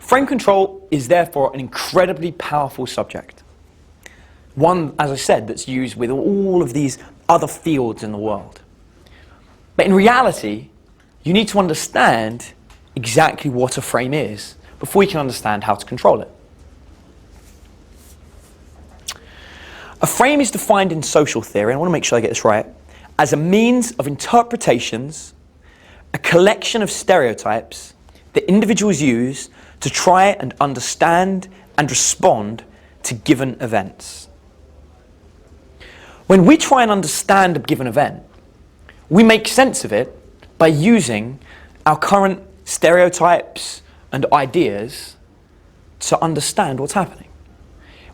Frame control is therefore an incredibly powerful subject. One, as I said, that's used with all of these other fields in the world. But in reality, you need to understand exactly what a frame is before you can understand how to control it. A frame is defined in social theory, and I want to make sure I get this right, as a means of interpretations, a collection of stereotypes that individuals use to try and understand and respond to given events. When we try and understand a given event, we make sense of it by using our current stereotypes and ideas to understand what's happening.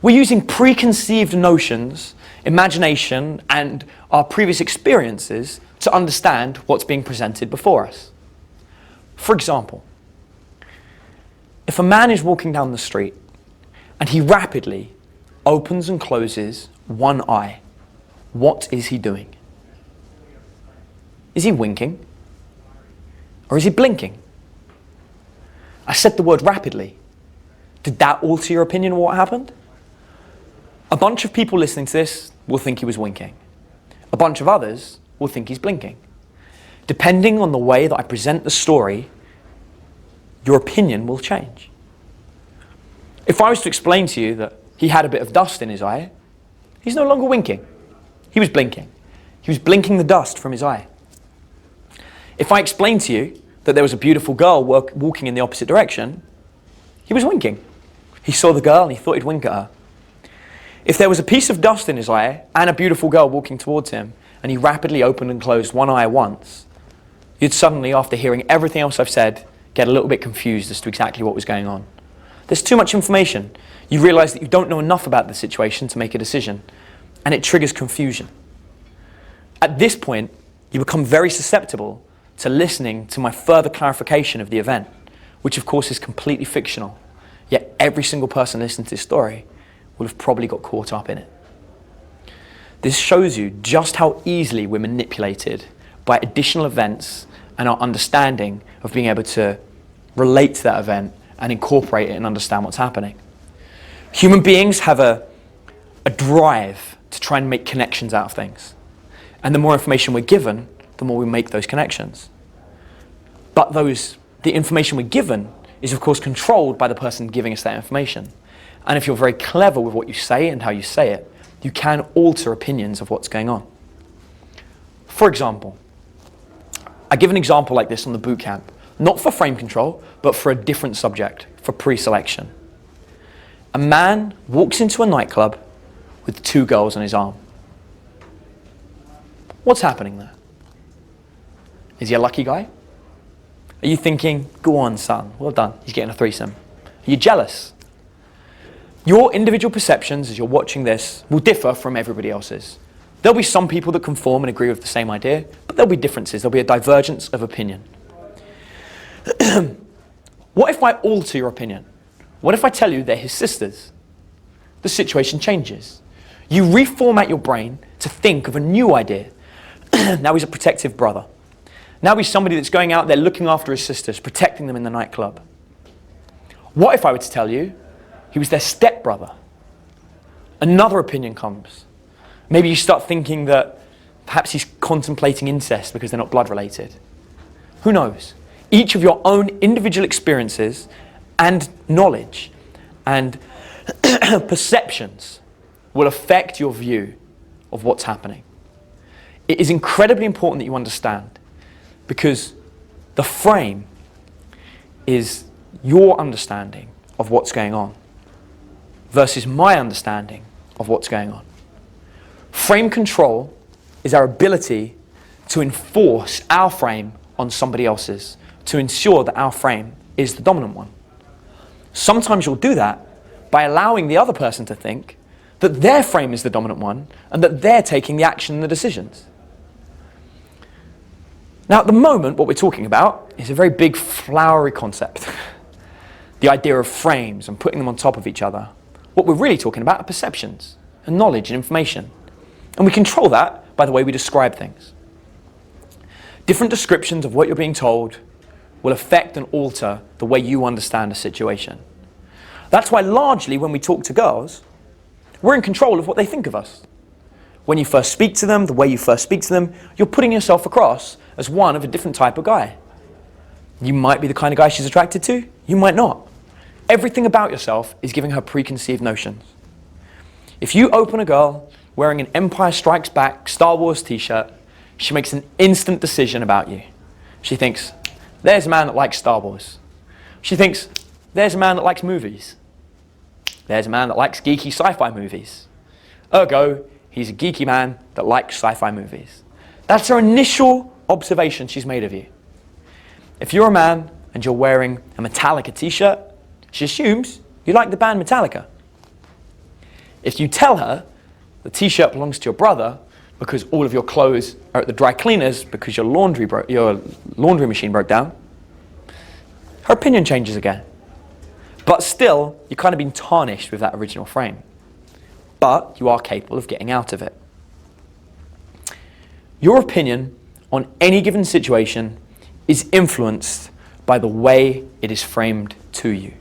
We're using preconceived notions, imagination, and our previous experiences to understand what's being presented before us. For example, if a man is walking down the street and he rapidly opens and closes one eye, what is he doing? Is he winking? Or is he blinking? I said the word rapidly. Did that alter your opinion of what happened? A bunch of people listening to this will think he was winking. A bunch of others will think he's blinking. Depending on the way that I present the story, your opinion will change. If I was to explain to you that he had a bit of dust in his eye, he's no longer winking. He was blinking. He was blinking the dust from his eye. If I explained to you that there was a beautiful girl walking in the opposite direction, he was winking. He saw the girl and he thought he'd wink at her. If there was a piece of dust in his eye and a beautiful girl walking towards him, and he rapidly opened and closed one eye once, you'd suddenly, after hearing everything else I've said, get a little bit confused as to exactly what was going on. There's too much information. You realize that you don't know enough about the situation to make a decision, and it triggers confusion. At this point, you become very susceptible to listening to my further clarification of the event, which of course is completely fictional, yet every single person listening to this story will have probably got caught up in it. This shows you just how easily we're manipulated by additional events and our understanding of being able to relate to that event and incorporate it and understand what's happening. Human beings have a drive to try and make connections out of things. And the more information we're given, the more we make those connections. But the information we're given is of course controlled by the person giving us that information. And if you're very clever with what you say and how you say it, you can alter opinions of what's going on. For example, I give an example like this on the boot camp, not for frame control, but for a different subject, for pre-selection. A man walks into a nightclub with 2 girls on his arm. What's happening there? Is he a lucky guy? Are you thinking, go on son, well done, he's getting a threesome? Are you jealous? Your individual perceptions as you're watching this will differ from everybody else's. There'll be some people that conform and agree with the same idea, but there'll be differences, there'll be a divergence of opinion. What if I alter your opinion? What if I tell you they're his sisters? The situation changes. You reformat your brain to think of a new idea. Now he's a protective brother. Now he's somebody that's going out there looking after his sisters, protecting them in the nightclub. What if I were to tell you he was their stepbrother? Another opinion comes. Maybe you start thinking that perhaps he's contemplating incest because they're not blood related. Who knows? Each of your own individual experiences and knowledge and perceptions will affect your view of what's happening. It is incredibly important that you understand, because the frame is your understanding of what's going on versus my understanding of what's going on. Frame control is our ability to enforce our frame on somebody else's, to ensure that our frame is the dominant one. Sometimes you'll do that by allowing the other person to think that their frame is the dominant one and that they're taking the action and the decisions. Now at the moment, what we're talking about is a very big flowery concept. The idea of frames and putting them on top of each other. What we're really talking about are perceptions and knowledge and information. And we control that by the way we describe things. Different descriptions of what you're being told will affect and alter the way you understand a situation. That's why largely when we talk to girls, we're in control of what they think of us. When you first speak to them, the way you first speak to them, you're putting yourself across as one of a different type of guy. You might be the kind of guy she's attracted to, you might not. Everything about yourself is giving her preconceived notions. If you open a girl wearing an Empire Strikes Back Star Wars t-shirt, she makes an instant decision about you. She thinks, there's a man that likes Star Wars. She thinks, there's a man that likes movies. There's a man that likes geeky sci-fi movies. Ergo, he's a geeky man that likes sci-fi movies. That's her initial observation she's made of you. If you're a man and you're wearing a Metallica t-shirt, she assumes you like the band Metallica. If you tell her the t-shirt belongs to your brother because all of your clothes are at the dry cleaners because your laundry machine broke down, her opinion changes again. But still, you're kind of being tarnished with that original frame. But you are capable of getting out of it. Your opinion on any given situation is influenced by the way it is framed to you.